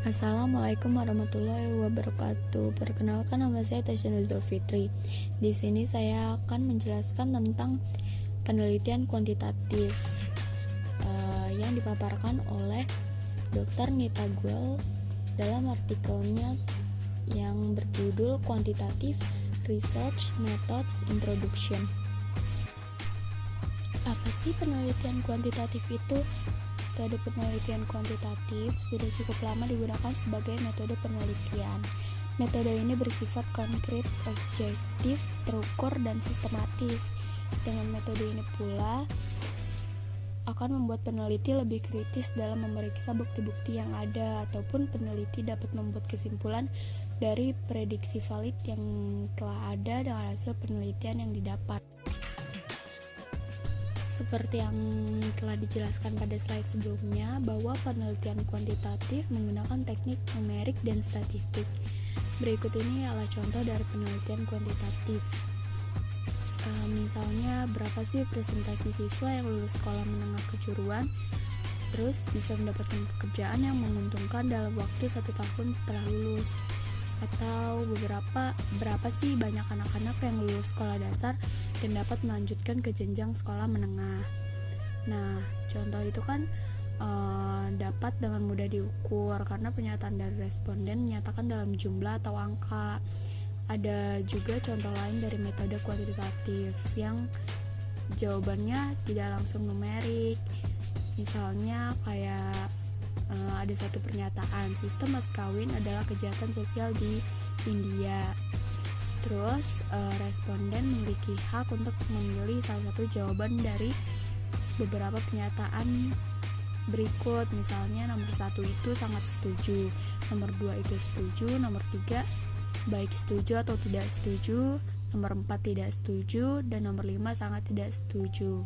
Assalamualaikum warahmatullahi wabarakatuh. Perkenalkan, nama saya Tasya Nuzul Fitri. Di sini saya akan menjelaskan tentang penelitian kuantitatif yang dipaparkan oleh Dr. Nita Guel dalam artikelnya yang berjudul Quantitative Research Methods Introduction. Apa sih penelitian kuantitatif itu? Metode penelitian kuantitatif sudah cukup lama digunakan sebagai metode penelitian. Metode ini bersifat konkret, objektif, terukur, dan sistematis. Dengan metode ini pula akan membuat peneliti lebih kritis dalam memeriksa bukti-bukti yang ada, ataupun peneliti dapat membuat kesimpulan dari prediksi valid yang telah ada dengan hasil penelitian yang didapat. Seperti yang telah dijelaskan pada slide sebelumnya, bahwa penelitian kuantitatif menggunakan teknik numerik dan statistik. Berikut ini adalah contoh dari penelitian kuantitatif. Misalnya, berapa sih presentasi siswa yang lulus sekolah menengah kejuruan, terus bisa mendapatkan pekerjaan yang menguntungkan dalam waktu 1 tahun setelah lulus. Atau berapa sih banyak anak-anak yang lulus sekolah dasar dan dapat melanjutkan ke jenjang sekolah menengah. Nah, contoh itu kan dapat dengan mudah diukur karena pernyataan dari responden menyatakan dalam jumlah atau angka. Ada juga contoh lain dari metode kuantitatif yang jawabannya tidak langsung numerik. Misalnya kayak ada satu pernyataan, sistem mas kawin adalah kejahatan sosial di India. Terus responden memiliki hak untuk memilih salah satu jawaban dari beberapa pernyataan berikut. Misalnya nomor 1 itu sangat setuju, nomor 2 itu setuju, nomor 3 baik setuju atau tidak setuju, nomor 4 tidak setuju, dan nomor 5 sangat tidak setuju.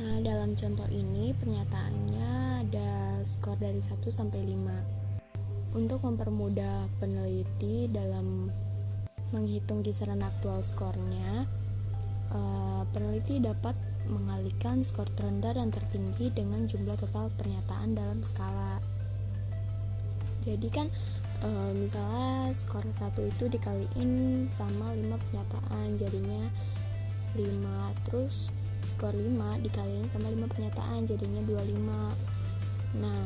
Nah, dalam contoh ini pernyataannya ada skor dari 1 sampai 5. Untuk mempermudah peneliti dalam menghitung kisaran aktual skornya, peneliti dapat mengalihkan skor terendah dan tertinggi dengan jumlah total pernyataan dalam skala. Jadi kan misalnya skor 1 itu dikaliin sama 5 pernyataan, jadinya 5, terus skor 5 dikaliin sama 5 pernyataan, jadinya 25. Nah,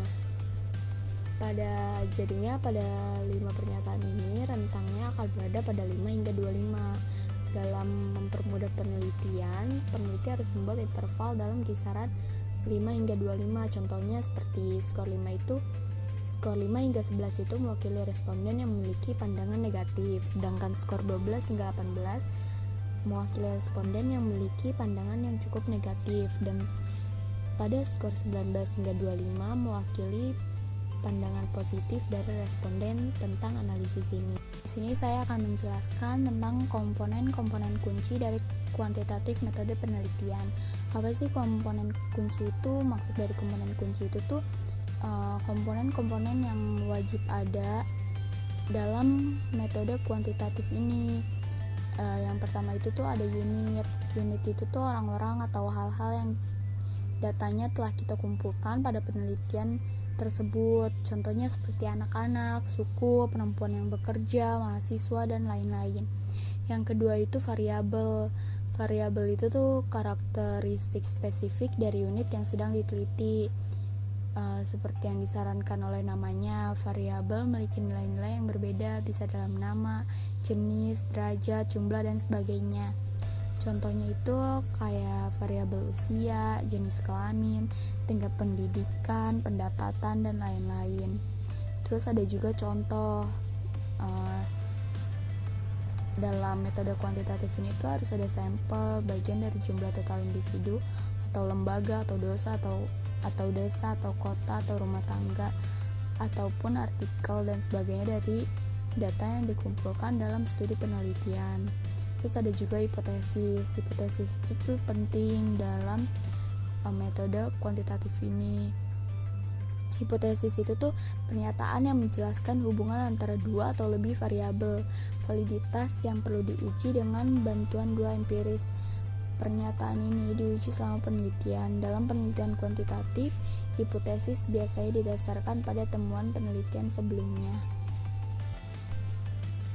pada 5 pernyataan ini rentangnya akan berada pada 5 hingga 25. Dalam mempermudah penelitian, peneliti harus membuat interval dalam kisaran 5 hingga 25. Contohnya seperti skor 5 hingga 11 itu mewakili responden yang memiliki pandangan negatif, sedangkan skor 12 hingga 18 mewakili responden yang memiliki pandangan yang cukup negatif, dan pada skor 19 hingga 25 mewakili pandangan positif dari responden tentang analisis ini. Di sini saya akan menjelaskan tentang komponen-komponen kunci dari kuantitatif metode penelitian. Apa sih komponen kunci itu? Maksud dari komponen kunci itu tuh komponen-komponen yang wajib ada dalam metode kuantitatif ini. Yang pertama itu tuh ada unit. Unit itu tuh orang-orang atau hal-hal yang datanya telah kita kumpulkan pada penelitian tersebut. Contohnya seperti anak-anak, suku, perempuan yang bekerja, mahasiswa, dan lain-lain. Yang kedua itu variabel. Variabel itu tuh karakteristik spesifik dari unit yang sedang diteliti. Seperti yang disarankan oleh namanya, variabel memiliki nilai-nilai yang berbeda, bisa dalam nama, jenis, derajat, jumlah, dan sebagainya. Contohnya itu kayak variabel usia, jenis kelamin, tingkat pendidikan, pendapatan, dan lain-lain. Terus ada juga contoh dalam metode kuantitatif ini tuh harus ada sampel, bagian dari jumlah total individu atau lembaga atau dosa atau desa atau kota atau rumah tangga, ataupun artikel dan sebagainya dari data yang dikumpulkan dalam studi penelitian. Terus ada juga hipotesis. Hipotesis itu penting dalam metode kuantitatif ini. Hipotesis itu tuh pernyataan yang menjelaskan hubungan antara 2 atau lebih variabel, validitas yang perlu diuji dengan bantuan 2 empiris. Pernyataan ini diuji selama penelitian. Dalam penelitian kuantitatif, Hipotesis biasanya didasarkan pada temuan penelitian sebelumnya.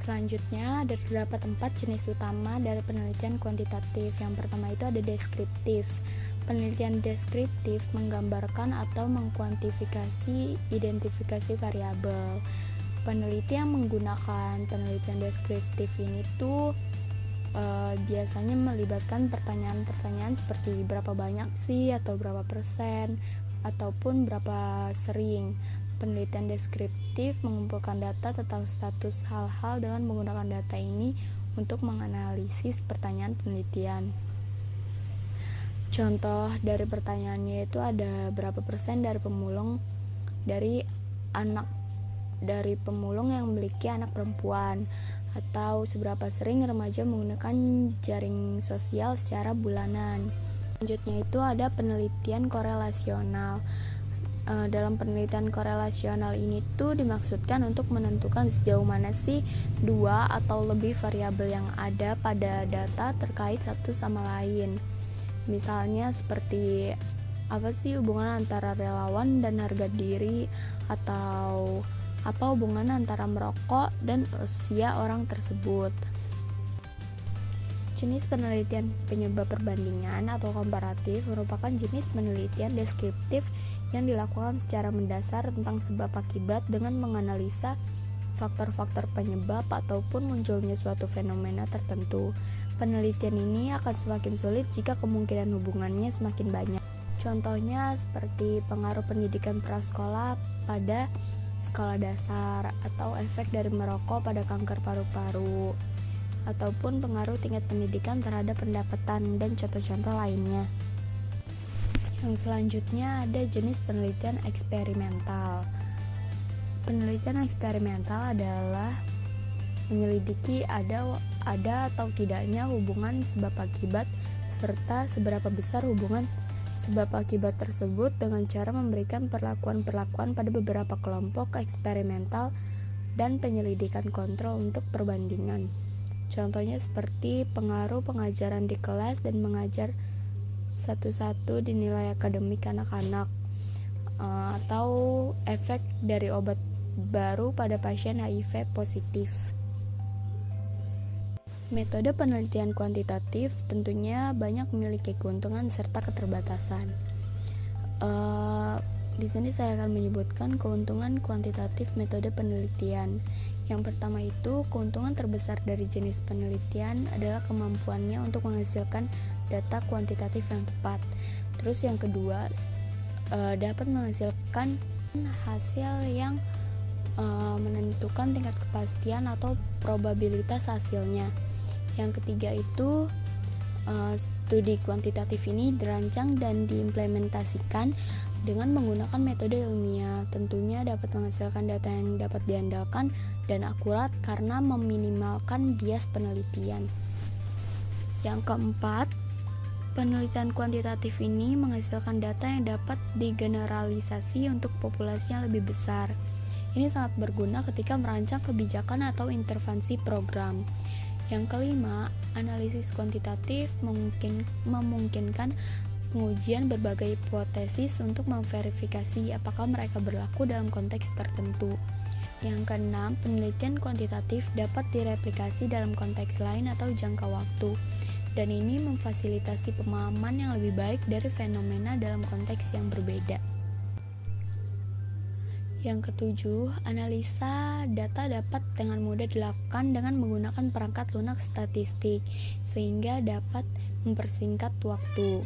Selanjutnya, terdapat 4 jenis utama dari penelitian kuantitatif. Yang pertama itu ada deskriptif. Penelitian deskriptif menggambarkan atau mengkuantifikasi identifikasi variabel. Peneliti yang menggunakan penelitian deskriptif ini tuh biasanya melibatkan pertanyaan-pertanyaan seperti berapa banyak sih, atau berapa persen, ataupun berapa sering. Penelitian deskriptif mengumpulkan data tentang status hal-hal dengan menggunakan data ini untuk menganalisis pertanyaan penelitian. Contoh dari pertanyaannya itu ada berapa persen dari pemulung yang memiliki anak perempuan, atau seberapa sering remaja menggunakan jaring sosial secara bulanan. Selanjutnya itu ada penelitian korelasional. Dalam penelitian korelasional ini tuh dimaksudkan untuk menentukan sejauh mana sih 2 atau lebih variabel yang ada pada data terkait satu sama lain. Misalnya seperti apa sih hubungan antara relawan dan harga diri, atau apa hubungan antara merokok dan usia orang tersebut. Jenis penelitian penyebab perbandingan atau komparatif merupakan jenis penelitian deskriptif yang dilakukan secara mendasar tentang sebab akibat dengan menganalisa faktor-faktor penyebab ataupun munculnya suatu fenomena tertentu. Penelitian ini akan semakin sulit jika kemungkinan hubungannya semakin banyak. Contohnya seperti pengaruh pendidikan prasekolah pada sekolah dasar, atau efek dari merokok pada kanker paru-paru, ataupun pengaruh tingkat pendidikan terhadap pendapatan, dan contoh-contoh lainnya. Yang selanjutnya ada jenis penelitian eksperimental. Penelitian eksperimental adalah menyelidiki ada atau tidaknya hubungan sebab akibat, serta seberapa besar hubungan sebab akibat tersebut dengan cara memberikan perlakuan-perlakuan pada beberapa kelompok eksperimental dan penyelidikan kontrol untuk perbandingan. Contohnya seperti pengaruh pengajaran di kelas dan mengajar satu-satu dinilai akademik anak-anak, atau efek dari obat baru pada pasien HIV positif. Metode penelitian kuantitatif tentunya banyak memiliki keuntungan serta keterbatasan. Di sini saya akan menyebutkan keuntungan kuantitatif metode penelitian. Yang pertama itu, keuntungan terbesar dari jenis penelitian adalah kemampuannya untuk menghasilkan data kuantitatif yang tepat. Terus yang kedua, dapat menghasilkan hasil yang menentukan tingkat kepastian atau probabilitas hasilnya. Yang ketiga itu, studi kuantitatif ini dirancang dan diimplementasikan dengan menggunakan metode ilmiah. Tentunya dapat menghasilkan data yang dapat diandalkan dan akurat karena meminimalkan bias penelitian. Yang keempat, penelitian kuantitatif ini menghasilkan data yang dapat digeneralisasi untuk populasi yang lebih besar. Ini sangat berguna ketika merancang kebijakan atau intervensi program. Yang kelima, analisis kuantitatif memungkinkan pengujian berbagai hipotesis untuk memverifikasi apakah mereka berlaku dalam konteks tertentu. Yang keenam, penelitian kuantitatif dapat direplikasi dalam konteks lain atau jangka waktu, dan ini memfasilitasi pemahaman yang lebih baik dari fenomena dalam konteks yang berbeda. Yang ketujuh, analisa data dapat dengan mudah dilakukan dengan menggunakan perangkat lunak statistik, sehingga dapat mempersingkat waktu.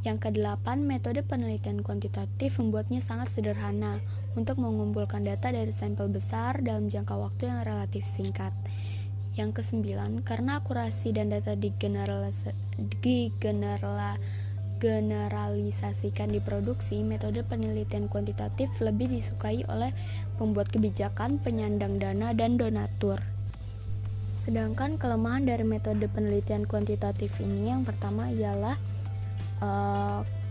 Yang kedelapan, metode penelitian kuantitatif membuatnya sangat sederhana untuk mengumpulkan data dari sampel besar dalam jangka waktu yang relatif singkat. Yang kesembilan, karena akurasi dan data digeneralisasikan di produksi, metode penelitian kuantitatif lebih disukai oleh pembuat kebijakan, penyandang dana, dan donatur. Sedangkan kelemahan dari metode penelitian kuantitatif ini yang pertama ialah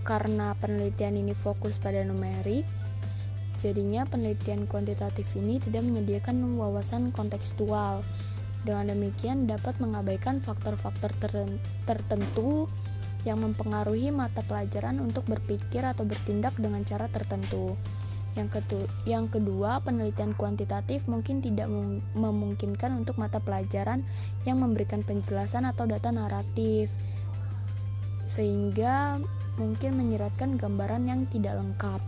karena penelitian ini fokus pada numerik, jadinya penelitian kuantitatif ini tidak menyediakan wawasan kontekstual. Dengan demikian dapat mengabaikan faktor-faktor tertentu yang mempengaruhi mata pelajaran untuk berpikir atau bertindak dengan cara tertentu. Yang kedua, penelitian kuantitatif mungkin tidak memungkinkan untuk mata pelajaran yang memberikan penjelasan atau data naratif, sehingga mungkin menyiratkan gambaran yang tidak lengkap.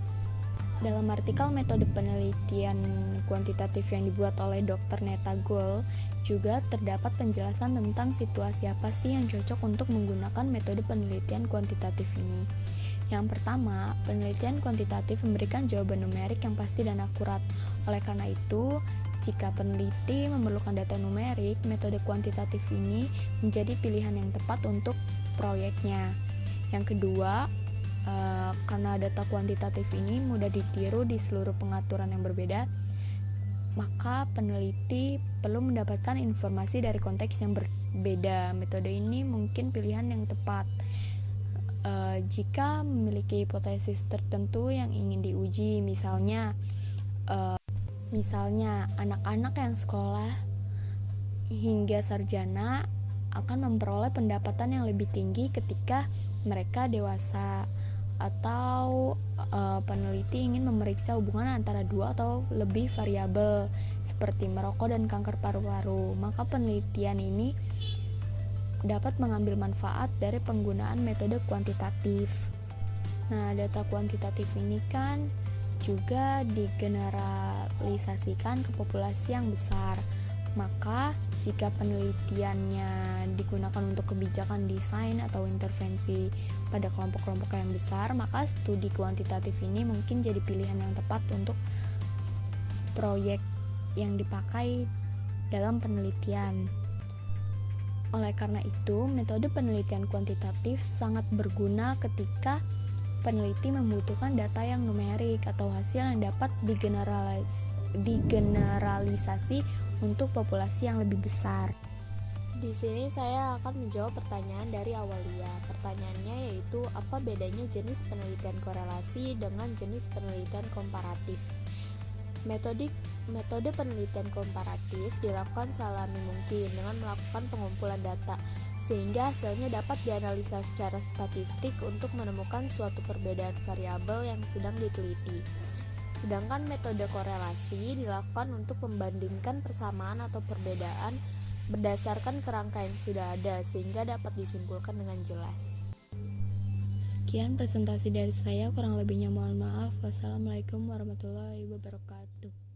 Dalam artikel metode penelitian kuantitatif yang dibuat oleh Dr. Neta Goel, juga terdapat penjelasan tentang situasi apa sih yang cocok untuk menggunakan metode penelitian kuantitatif ini. Yang pertama, penelitian kuantitatif memberikan jawaban numerik yang pasti dan akurat. Oleh karena itu, jika peneliti memerlukan data numerik, metode kuantitatif ini menjadi pilihan yang tepat untuk proyeknya. Yang kedua, karena data kuantitatif ini mudah ditiru di seluruh pengaturan yang berbeda, maka peneliti perlu mendapatkan informasi dari konteks yang berbeda. Metode ini mungkin pilihan yang tepat jika memiliki hipotesis tertentu yang ingin diuji, misalnya anak-anak yang sekolah hingga sarjana akan memperoleh pendapatan yang lebih tinggi ketika mereka dewasa, atau peneliti ingin memeriksa hubungan antara dua atau lebih variabel seperti merokok dan kanker paru-paru, maka penelitian ini dapat mengambil manfaat dari penggunaan metode kuantitatif. Nah, data kuantitatif ini kan juga digeneralisasikan ke populasi yang besar. Maka, jika penelitiannya digunakan untuk kebijakan desain atau intervensi pada kelompok-kelompok yang besar, maka studi kuantitatif ini mungkin jadi pilihan yang tepat untuk proyek yang dipakai dalam penelitian. Oleh karena itu, metode penelitian kuantitatif sangat berguna ketika peneliti membutuhkan data yang numerik atau hasil yang dapat digeneralisasi untuk populasi yang lebih besar. Di sini saya akan menjawab pertanyaan dari Awalia. Pertanyaannya yaitu, apa bedanya jenis penelitian korelasi dengan jenis penelitian komparatif? Metode penelitian komparatif dilakukan selama mungkin dengan melakukan pengumpulan data, sehingga hasilnya dapat dianalisa secara statistik untuk menemukan suatu perbedaan variabel yang sedang diteliti. Sedangkan metode korelasi dilakukan untuk membandingkan persamaan atau perbedaan berdasarkan kerangka yang sudah ada, sehingga dapat disimpulkan dengan jelas. Sekian presentasi dari saya, kurang lebihnya mohon maaf. Wassalamualaikum warahmatullahi wabarakatuh.